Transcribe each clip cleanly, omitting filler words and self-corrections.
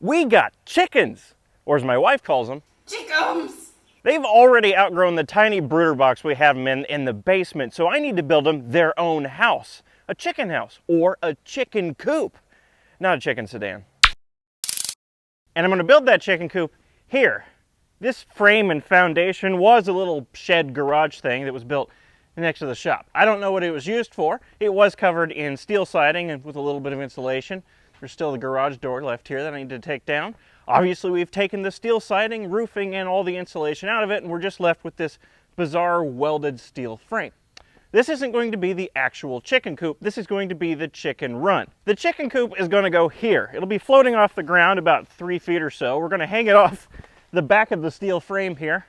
We got chickens, or as my wife calls them, Chickums! They've already outgrown the tiny brooder box we have them in the basement, so I need to build them their own house. A chicken house, or a chicken coop. Not a chicken sedan. And I'm going to build that chicken coop here. This frame and foundation was a little shed garage thing that was built next to the shop. I don't know what it was used for. It was covered in steel siding and with a little bit of insulation. There's still the garage door left here that I need to take down. Obviously, we've taken the steel siding, roofing, and all the insulation out of it, and we're just left with this bizarre welded steel frame. This isn't going to be the actual chicken coop. This is going to be the chicken run. The chicken coop is going to go here. It'll be floating off the ground about 3 feet or so. We're going to hang it off the back of the steel frame here.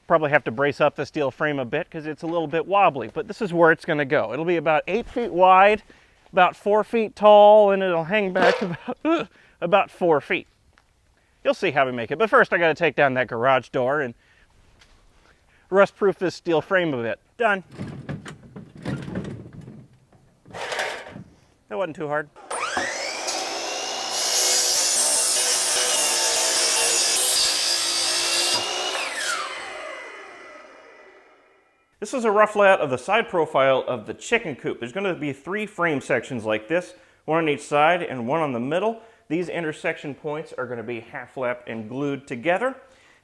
Probably have to brace up the steel frame a bit because it's a little bit wobbly, but this is where it's going to go. It'll be about 8 feet wide, about 4 feet tall, and it'll hang back about 4 feet. You'll see how we make it. But first I got to take down that garage door and rust-proof this steel frame a bit. Done. That wasn't too hard. This is a rough layout of the side profile of the chicken coop. There's going to be 3 frame sections like this, one on each side and one on the middle. These intersection points are going to be half-lapped and glued together.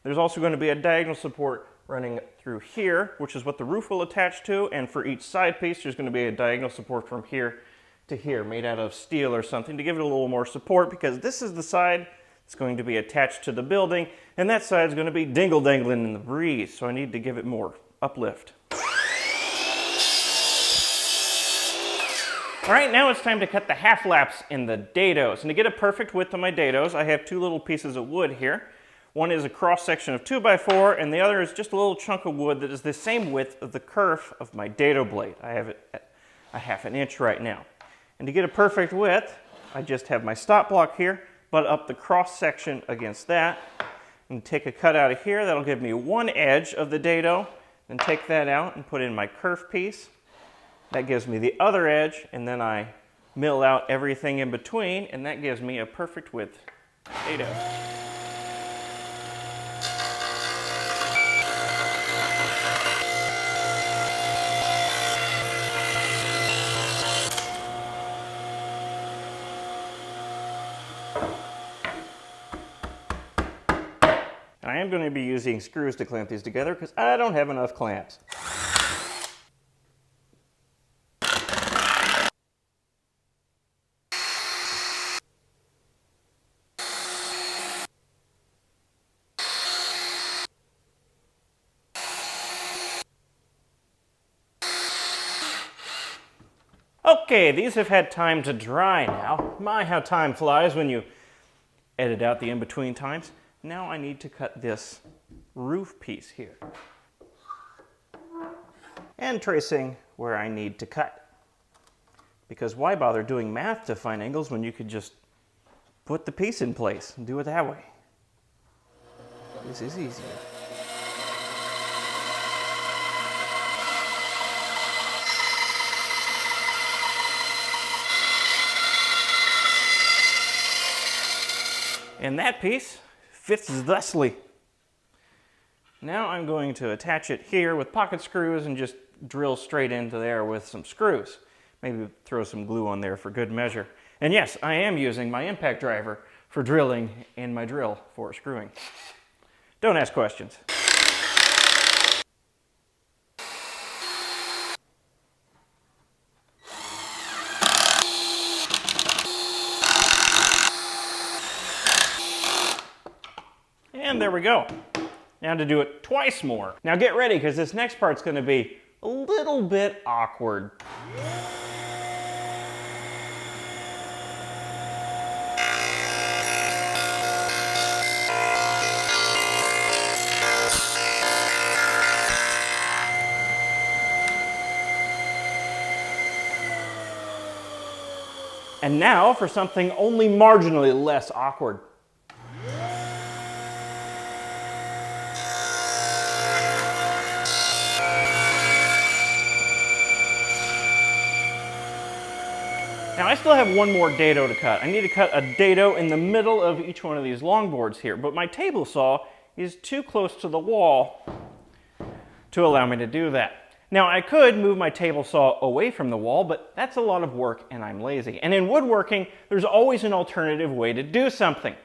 There's also going to be a diagonal support running through here, which is what the roof will attach to, and for each side piece there's going to be a diagonal support from here to here, made out of steel or something to give it a little more support, because this is the side that's going to be attached to the building, and that side is going to be dingle-dangling in the breeze, so I need to give it more uplift. All right, now it's time to cut the half laps in the dados. And to get a perfect width on my dados, I have 2 little pieces of wood here. One is a cross section of 2x4, and the other is just a little chunk of wood that is the same width of the kerf of my dado blade. I have it at a 1/2 inch right now. And to get a perfect width, I just have my stop block here, butt up the cross section against that, and take a cut out of here. That'll give me one edge of the dado, then take that out and put in my kerf piece. That gives me the other edge, and then I mill out everything in between, and that gives me a perfect width dado. And I am going to be using screws to clamp these together because I don't have enough clamps. Okay, these have had time to dry now. My, how time flies when you edit out the in-between times. Now I need to cut this roof piece here. And tracing where I need to cut. Because why bother doing math to find angles when you could just put the piece in place and do it that way? This is easier. And that piece fits thusly. Now I'm going to attach it here with pocket screws and just drill straight into there with some screws. Maybe throw some glue on there for good measure. And yes, I am using my impact driver for drilling and my drill for screwing. Don't ask questions. And there we go. Now to do it twice more. Now get ready, because this next part's going to be a little bit awkward. And now for something only marginally less awkward. Now I still have one more dado to cut. I need to cut a dado in the middle of each one of these long boards here, but my table saw is too close to the wall to allow me to do that. Now I could move my table saw away from the wall, but that's a lot of work and I'm lazy. And in woodworking, there's always an alternative way to do something,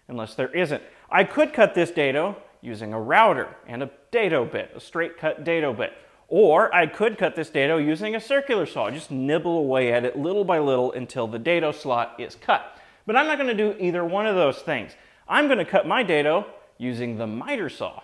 unless there isn't. I could cut this dado using a router and a dado bit, a straight cut dado bit. Or I could cut this dado using a circular saw, just nibble away at it little by little until the dado slot is cut. But I'm not going to do either one of those things. I'm going to cut my dado using the miter saw.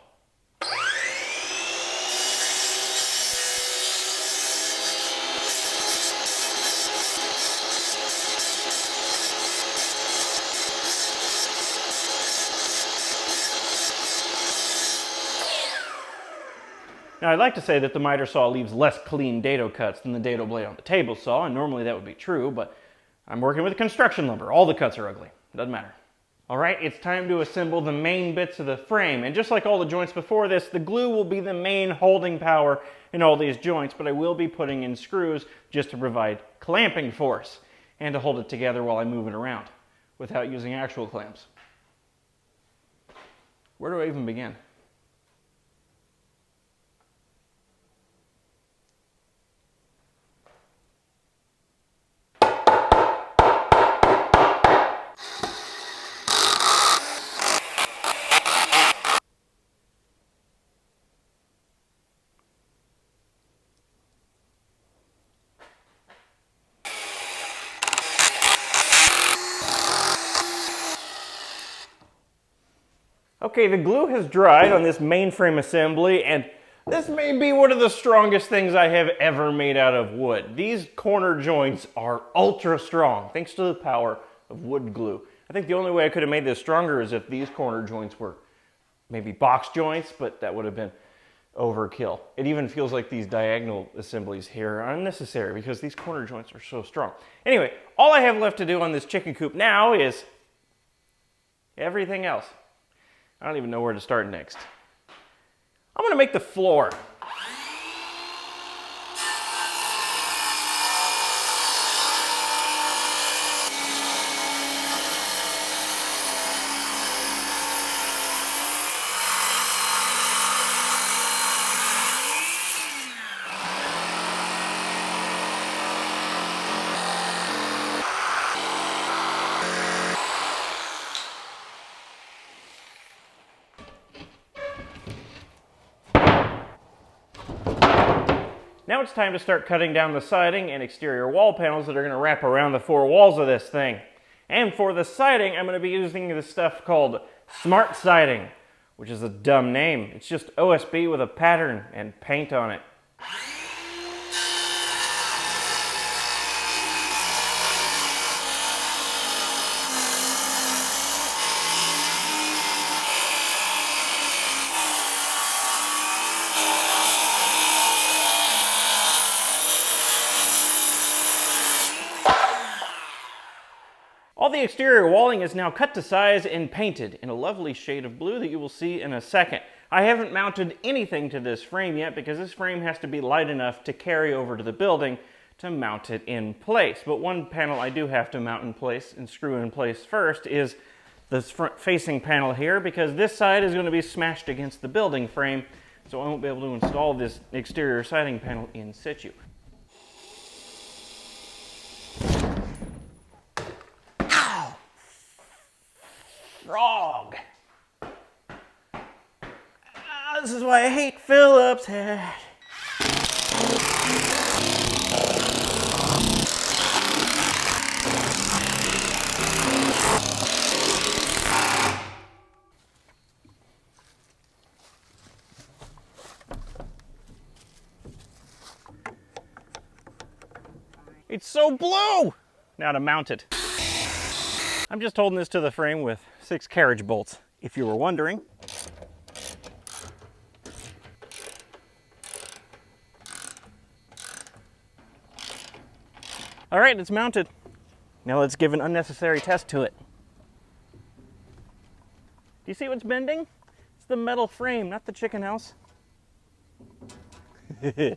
Now I'd like to say that the miter saw leaves less clean dado cuts than the dado blade on the table saw, and normally that would be true, but I'm working with construction lumber. All the cuts are ugly. Doesn't matter. All right, it's time to assemble the main bits of the frame, and just like all the joints before this, the glue will be the main holding power in all these joints, but I will be putting in screws just to provide clamping force and to hold it together while I move it around without using actual clamps. Where do I even begin? Okay, the glue has dried on this mainframe assembly, and this may be one of the strongest things I have ever made out of wood. These corner joints are ultra strong, thanks to the power of wood glue. I think the only way I could have made this stronger is if these corner joints were maybe box joints, but that would have been overkill. It even feels like these diagonal assemblies here are unnecessary because these corner joints are so strong. Anyway, all I have left to do on this chicken coop now is everything else. I don't even know where to start next. I'm going to make the floor. Now it's time to start cutting down the siding and exterior wall panels that are going to wrap around the four walls of this thing. And for the siding, I'm going to be using this stuff called Smart Siding, which is a dumb name. It's just OSB with a pattern and paint on it. All the exterior walling is now cut to size and painted in a lovely shade of blue that you will see in a second. I haven't mounted anything to this frame yet because this frame has to be light enough to carry over to the building to mount it in place. But one panel I do have to mount in place and screw in place first is this front facing panel here, because this side is going to be smashed against the building frame, so I won't be able to install this exterior siding panel in situ. Frog. This is why I hate Phillips head. It's so blue! Now to mount it. I'm just holding this to the frame with 6 carriage bolts, if you were wondering. All right, it's mounted. Now let's give an unnecessary test to it. Do you see what's bending? It's the metal frame, not the chicken house. This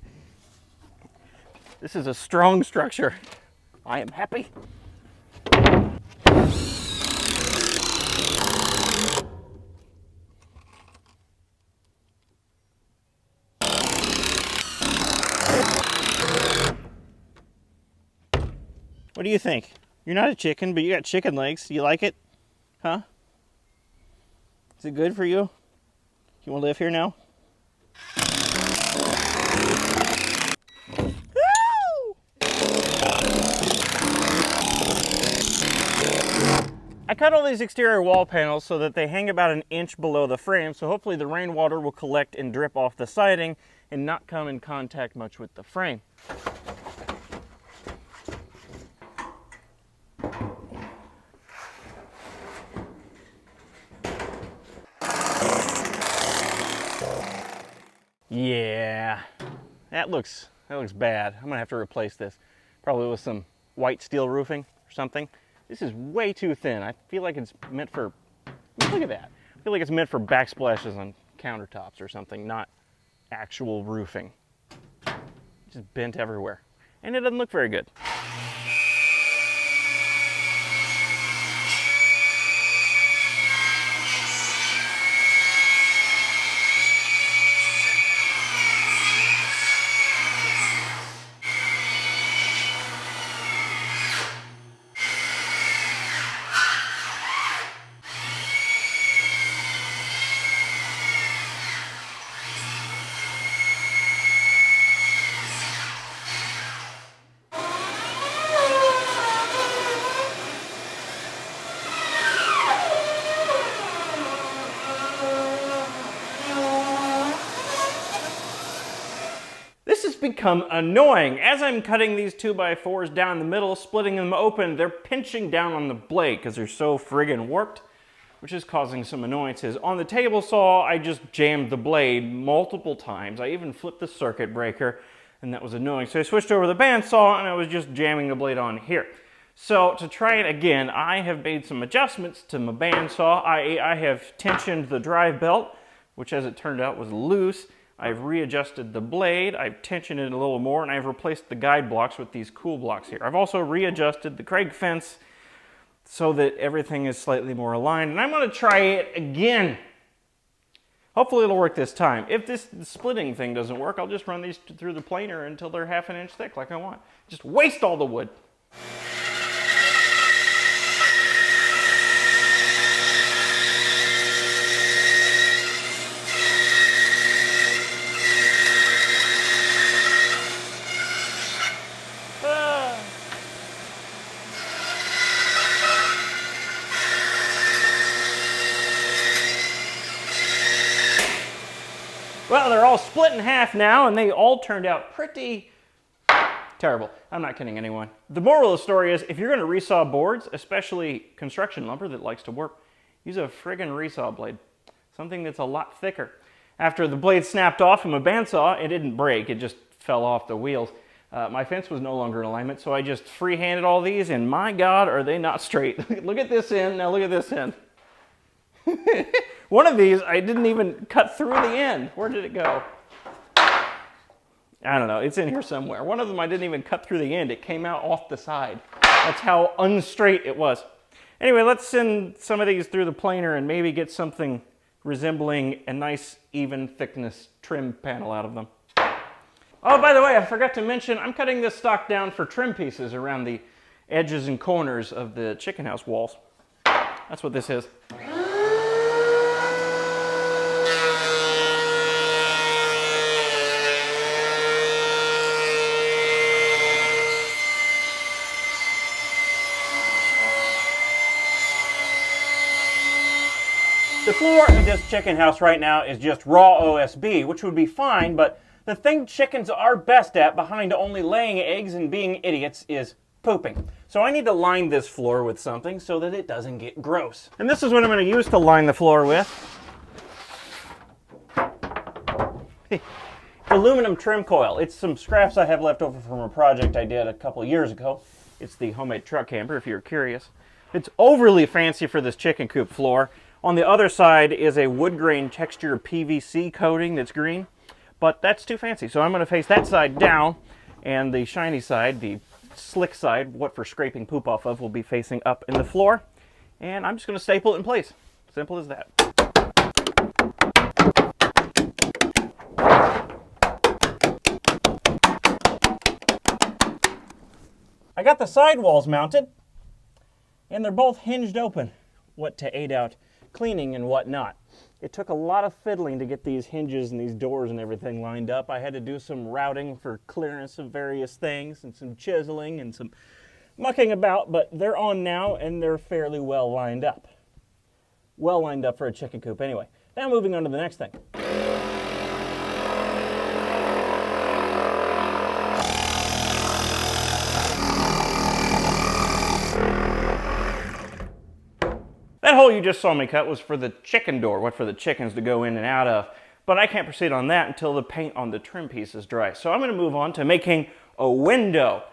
is a strong structure. I am happy. What do you think? You're not a chicken, but you got chicken legs. Do you like it? Huh? Is it good for you? You want to live here now? I cut all these exterior wall panels so that they hang about an inch below the frame, so hopefully the rainwater will collect and drip off the siding and not come in contact much with the frame. Yeah, that looks bad. I'm gonna have to replace this. Probably with some white steel roofing or something. This is way too thin. I feel like it's meant for, look at that. I feel like it's meant for backsplashes on countertops or something, not actual roofing. Just bent everywhere. And it doesn't look very good. This has become annoying. As I'm cutting these 2x4s down the middle, splitting them open, they're pinching down on the blade because they're so friggin' warped, which is causing some annoyances. On the table saw, I just jammed the blade multiple times. I even flipped the circuit breaker, and that was annoying. So I switched over to the bandsaw, and I was just jamming the blade on here. So to try it again, I have made some adjustments to my bandsaw. I have tensioned the drive belt, which as it turned out was loose. I've readjusted the blade, I've tensioned it a little more, and I've replaced the guide blocks with these cool blocks here. I've also readjusted the Craig fence so that everything is slightly more aligned, and I'm going to try it again. Hopefully it'll work this time. If this splitting thing doesn't work, I'll just run these through the planer until they're 1/2 inch thick like I want. Just waste all the wood. Well, they're all split in half now, and they all turned out pretty terrible. I'm not kidding anyone. The moral of the story is, if you're going to resaw boards, especially construction lumber that likes to warp, use a friggin' resaw blade. Something that's a lot thicker. After the blade snapped off from a bandsaw, it didn't break, it just fell off the wheels. My fence was no longer in alignment, so I just freehanded all these, and my God, are they not straight. Look at this end, now look at this end. One of these, I didn't even cut through the end. Where did it go? I don't know, it's in here somewhere. One of them I didn't even cut through the end. It came out off the side. That's how unstraight it was. Anyway, let's send some of these through the planer and maybe get something resembling a nice, even thickness trim panel out of them. Oh, by the way, I forgot to mention, I'm cutting this stock down for trim pieces around the edges and corners of the chicken house walls. That's what this is. The floor of this chicken house right now is just raw OSB, which would be fine, but the thing chickens are best at, behind only laying eggs and being idiots, is pooping. So I need to line this floor with something so that it doesn't get gross. And this is what I'm going to use to line the floor with. Aluminum trim coil. It's some scraps I have left over from a project I did a couple years ago. It's the homemade truck camper, if you're curious. It's overly fancy for this chicken coop floor. On the other side is a wood grain texture PVC coating that's green, but that's too fancy. So I'm going to face that side down, and the shiny side, the slick side, what for scraping poop off of, will be facing up in the floor. And I'm just going to staple it in place. Simple as that. I got the side walls mounted, and they're both hinged open, what to aid out cleaning and whatnot. It took a lot of fiddling to get these hinges and these doors and everything lined up. I had to do some routing for clearance of various things and some chiseling and some mucking about, but they're on now and they're fairly well lined up. Well lined up for a chicken coop anyway. Now moving on to the next thing. That hole you just saw me cut was for the chicken door, what for the chickens to go in and out of. But I can't proceed on that until the paint on the trim piece is dry. So I'm going to move on to making a window.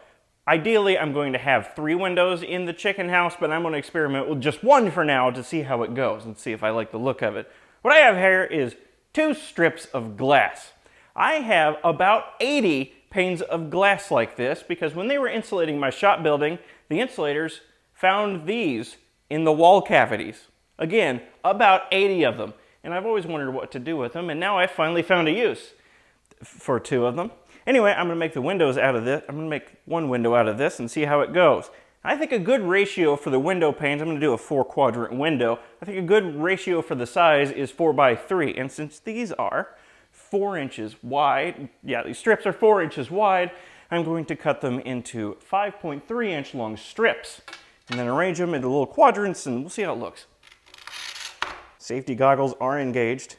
Ideally, I'm going to have 3 windows in the chicken house, but I'm going to experiment with just 1 for now to see how it goes and see if I like the look of it. What I have here is 2 strips of glass. I have about 80 panes of glass like this because when they were insulating my shop building, the insulators found these in the wall cavities. Again, about 80 of them. And I've always wondered what to do with them, and now I finally found a use for 2 of them. Anyway, I'm going to make the windows out of this. I'm going to make 1 window out of this and see how it goes. I think a good ratio for the window panes, I'm going to do a 4-quadrant window. I think a good ratio for the size is 4 by 3. And since these are 4 inches wide, yeah, these strips are 4 inches wide, I'm going to cut them into 5.3 inch long strips and then arrange them into little quadrants, and we'll see how it looks. Safety goggles are engaged.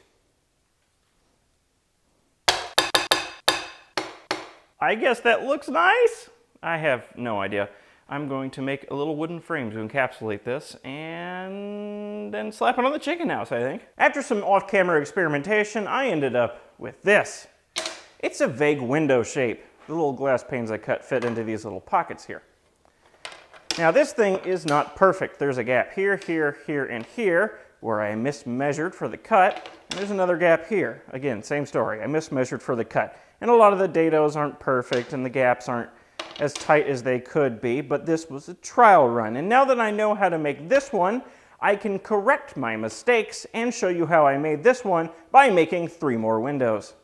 I guess that looks nice. I have no idea. I'm going to make a little wooden frame to encapsulate this and then slap it on the chicken house, I think. After some off-camera experimentation, I ended up with this. It's a vague window shape. The little glass panes I cut fit into these little pockets here. Now this thing is not perfect. There's a gap here, here, here, and here where I mismeasured for the cut. And there's another gap here. Again, same story. I mismeasured for the cut. And a lot of the dados aren't perfect and the gaps aren't as tight as they could be, but this was a trial run. And now that I know how to make this one, I can correct my mistakes and show you how I made this one by making 3 more windows.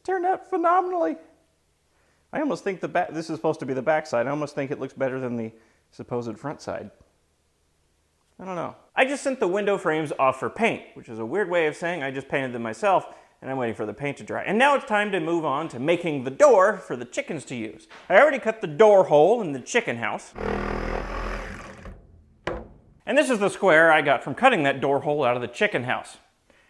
Turned out phenomenally. I almost think the back, this is supposed to be the back side. I almost think it looks better than the supposed front side. I don't know. I just sent the window frames off for paint, which is a weird way of saying I just painted them myself and I'm waiting for the paint to dry. And now it's time to move on to making the door for the chickens to use. I already cut the door hole in the chicken house. And this is the square I got from cutting that door hole out of the chicken house.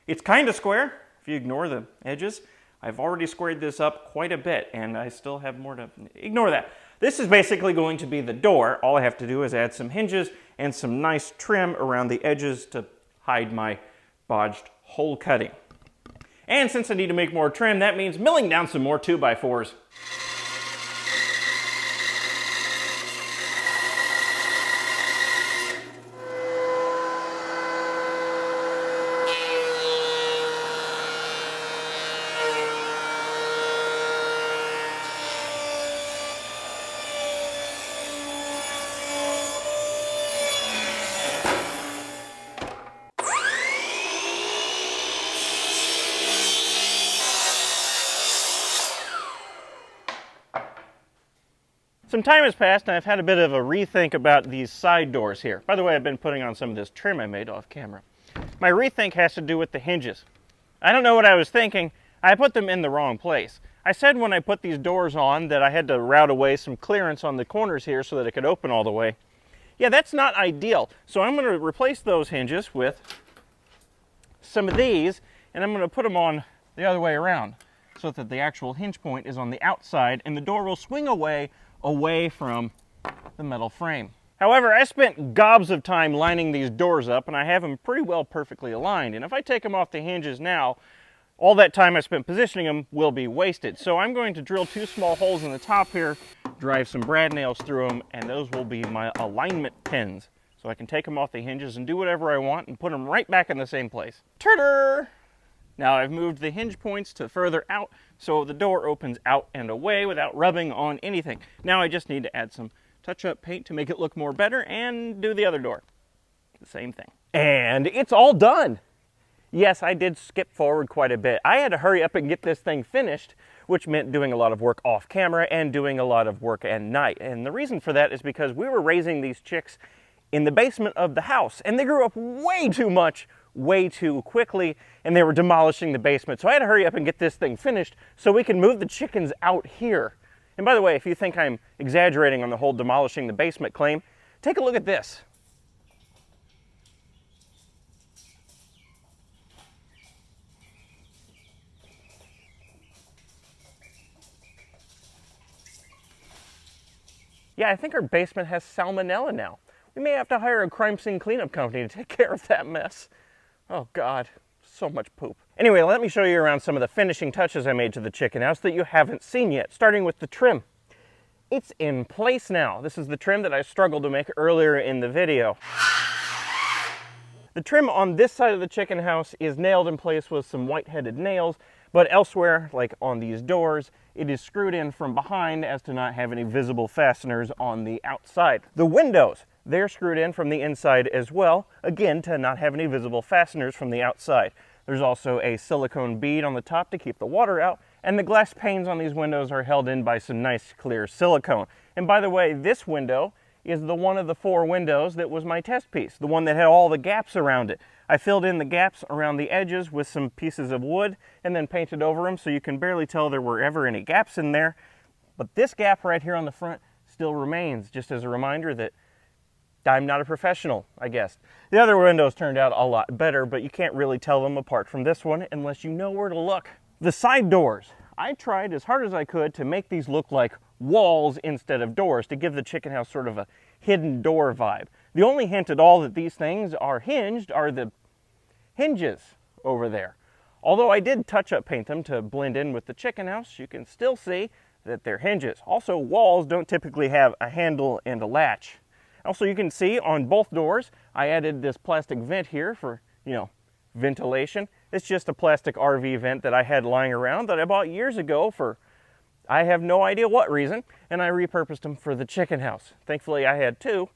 It's kind of square, if you ignore the edges. I've already squared this up quite a bit, and I still have more to... Ignore that. This is basically going to be the door. All I have to do is add some hinges and some nice trim around the edges to hide my bodged hole cutting. And since I need to make more trim, that means milling down some more 2x4s. Some time has passed and I've had a bit of a rethink about these side doors here. By the way, I've been putting on some of this trim I made off camera. My rethink has to do with the hinges. I don't know what I was thinking. I put them in the wrong place. I said when I put these doors on that I had to route away some clearance on the corners here so that it could open all the way. Yeah, that's not ideal. So I'm going to replace those hinges with some of these, and I'm going to put them on the other way around so that the actual hinge point is on the outside and the door will swing away from the metal frame. However, I spent gobs of time lining these doors up and I have them pretty well perfectly aligned. And if I take them off the hinges now, all that time I spent positioning them will be wasted. So I'm going to drill 2 small holes in the top here, drive some brad nails through them, and those will be my alignment pins. So I can take them off the hinges and do whatever I want and put them right back in the same place. Ta-da! Now I've moved the hinge points to further out so the door opens out and away without rubbing on anything. Now I just need to add some touch-up paint to make it look more better and do the other door. The same thing. And it's all done! Yes, I did skip forward quite a bit. I had to hurry up and get this thing finished, which meant doing a lot of work off camera and doing a lot of work at night. And the reason for that is because we were raising these chicks in the basement of the house, and they grew up way too much, way too quickly, and they were demolishing the basement. So I had to hurry up and get this thing finished so we can move the chickens out here. And by the way, if you think I'm exaggerating on the whole demolishing the basement claim, take a look at this. Yeah, I think our basement has salmonella now. We may have to hire a crime scene cleanup company to take care of that mess. Oh God, so much poop. Anyway, let me show you around some of the finishing touches I made to the chicken house that you haven't seen yet, starting with the trim. It's in place now. This is the trim that I struggled to make earlier in the video. The trim on this side of the chicken house is nailed in place with some white-headed nails, but elsewhere, like on these doors, it is screwed in from behind as to not have any visible fasteners on the outside. The windows, they're screwed in from the inside as well, again, to not have any visible fasteners from the outside. There's also a silicone bead on the top to keep the water out, and the glass panes on these windows are held in by some nice clear silicone. And by the way, this window is the one of the 4 windows that was my test piece, the one that had all the gaps around it. I filled in the gaps around the edges with some pieces of wood and then painted over them so you can barely tell there were ever any gaps in there. But this gap right here on the front still remains, just as a reminder that I'm not a professional, I guess. The other windows turned out a lot better, but you can't really tell them apart from this one unless you know where to look. The side doors. I tried as hard as I could to make these look like walls instead of doors to give the chicken house sort of a hidden door vibe. The only hint at all that these things are hinged are the hinges over there. Although I did touch-up paint them to blend in with the chicken house, you can still see that they're hinges. Also, walls don't typically have a handle and a latch. Also, you can see on both doors, I added this plastic vent here for, ventilation. It's just a plastic RV vent that I had lying around that I bought years ago for, I have no idea what reason, and I repurposed them for the chicken house. Thankfully, I had 2,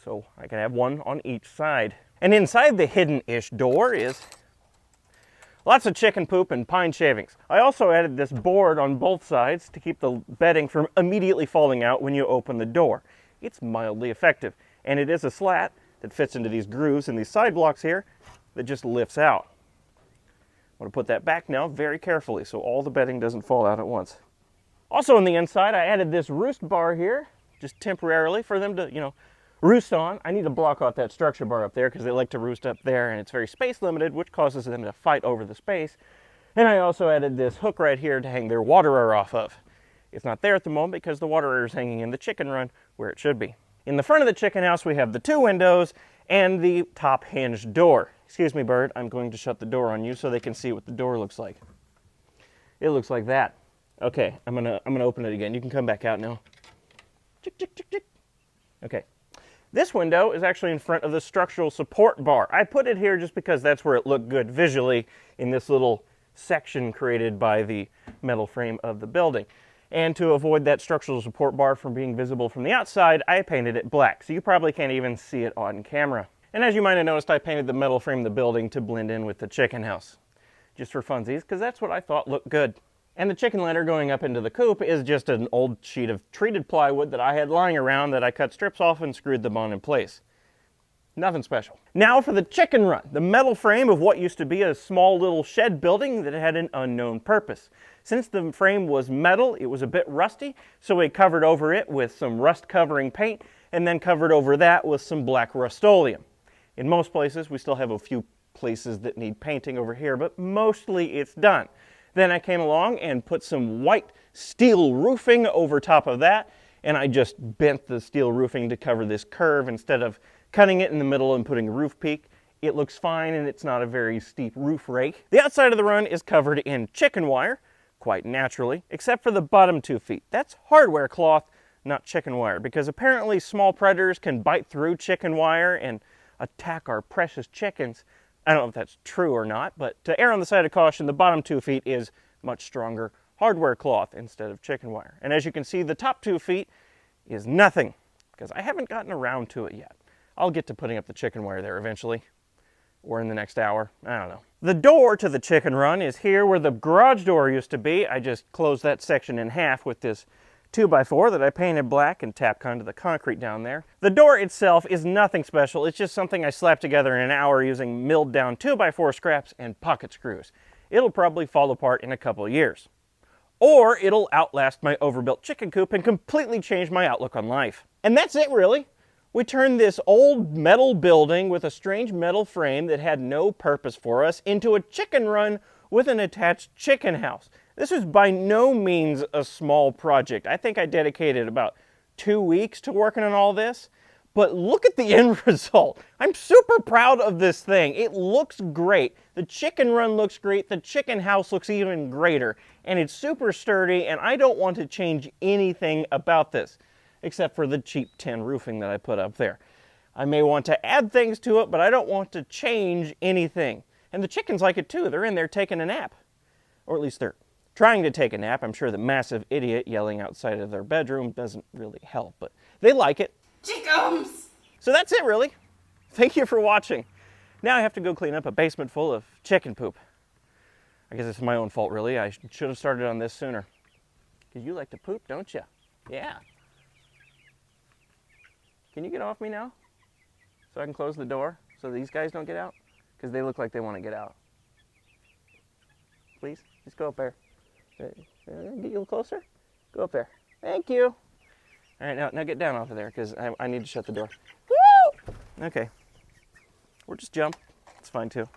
so I can have 1 on each side. And inside the hidden-ish door is lots of chicken poop and pine shavings. I also added this board on both sides to keep the bedding from immediately falling out when you open the door. It's mildly effective, and it is a slat that fits into these grooves and these side blocks here that just lifts out. I'm going to put that back now very carefully so all the bedding doesn't fall out at once. Also on the inside, I added this roost bar here, just temporarily for them to, roost on. I need to block out that structure bar up there because they like to roost up there, and it's very space limited, which causes them to fight over the space. And I also added this hook right here to hang their waterer off of. It's not there at the moment because the waterer is hanging in the chicken run where it should be. In the front of the chicken house, we have the 2 windows and the top hinged door. Excuse me, bird, I'm going to shut the door on you so they can see what the door looks like. It looks like that. Okay, I'm gonna open it again. You can come back out now. Chick, chick, chick, chick. Okay. This window is actually in front of the structural support bar. I put it here just because that's where it looked good visually in this little section created by the metal frame of the building. And to avoid that structural support bar from being visible from the outside, I painted it black, so you probably can't even see it on camera. And as you might have noticed, I painted the metal frame of the building to blend in with the chicken house. Just for funsies, because that's what I thought looked good. And the chicken ladder going up into the coop is just an old sheet of treated plywood that I had lying around that I cut strips off and screwed them on in place. Nothing special. Now for the chicken run, the metal frame of what used to be a small little shed building that had an unknown purpose. Since the frame was metal, it was a bit rusty, so we covered over it with some rust covering paint and then covered over that with some black Rust-Oleum. In most places, we still have a few places that need painting over here, but mostly it's done. Then I came along and put some white steel roofing over top of that, and I just bent the steel roofing to cover this curve instead of cutting it in the middle and putting a roof peak. It looks fine and it's not a very steep roof rake. The outside of the run is covered in chicken wire, quite naturally, except for the bottom 2 feet. That's hardware cloth, not chicken wire, because apparently small predators can bite through chicken wire and attack our precious chickens. I don't know if that's true or not, but to err on the side of caution, the bottom 2 feet is much stronger hardware cloth instead of chicken wire. And as you can see, the top 2 feet is nothing, because I haven't gotten around to it yet. I'll get to putting up the chicken wire there eventually, or in the next hour, I don't know. The door to the chicken run is here where the garage door used to be. I just closed that section in half with this 2x4 that I painted black and tapped onto the concrete down there. The door itself is nothing special. It's just something I slapped together in an hour using milled down 2x4 scraps and pocket screws. It'll probably fall apart in a couple of years. Or it'll outlast my overbuilt chicken coop and completely change my outlook on life. And that's it, really. We turned this old metal building with a strange metal frame that had no purpose for us into a chicken run with an attached chicken house. This was by no means a small project. I think I dedicated about 2 weeks to working on all this, but look at the end result. I'm super proud of this thing. It looks great. The chicken run looks great. The chicken house looks even greater, and it's super sturdy, and I don't want to change anything about this, except for the cheap tin roofing that I put up there. I may want to add things to it, but I don't want to change anything. And the chickens like it too. They're in there taking a nap, or at least they're trying to take a nap. I'm sure the massive idiot yelling outside of their bedroom doesn't really help, but they like it. Chickums! So that's it, really. Thank you for watching. Now I have to go clean up a basement full of chicken poop. I guess it's my own fault, really. I should have started on this sooner. Because you like to poop, don't you? Yeah. Can you get off me now? So I can close the door so these guys don't get out? Because they look like they want to get out. Please, just go up there. Get you a little closer. Go up there. Thank you. All right, now get down off of there because I need to shut the door. Woo! Okay. Or just jump. It's fine too.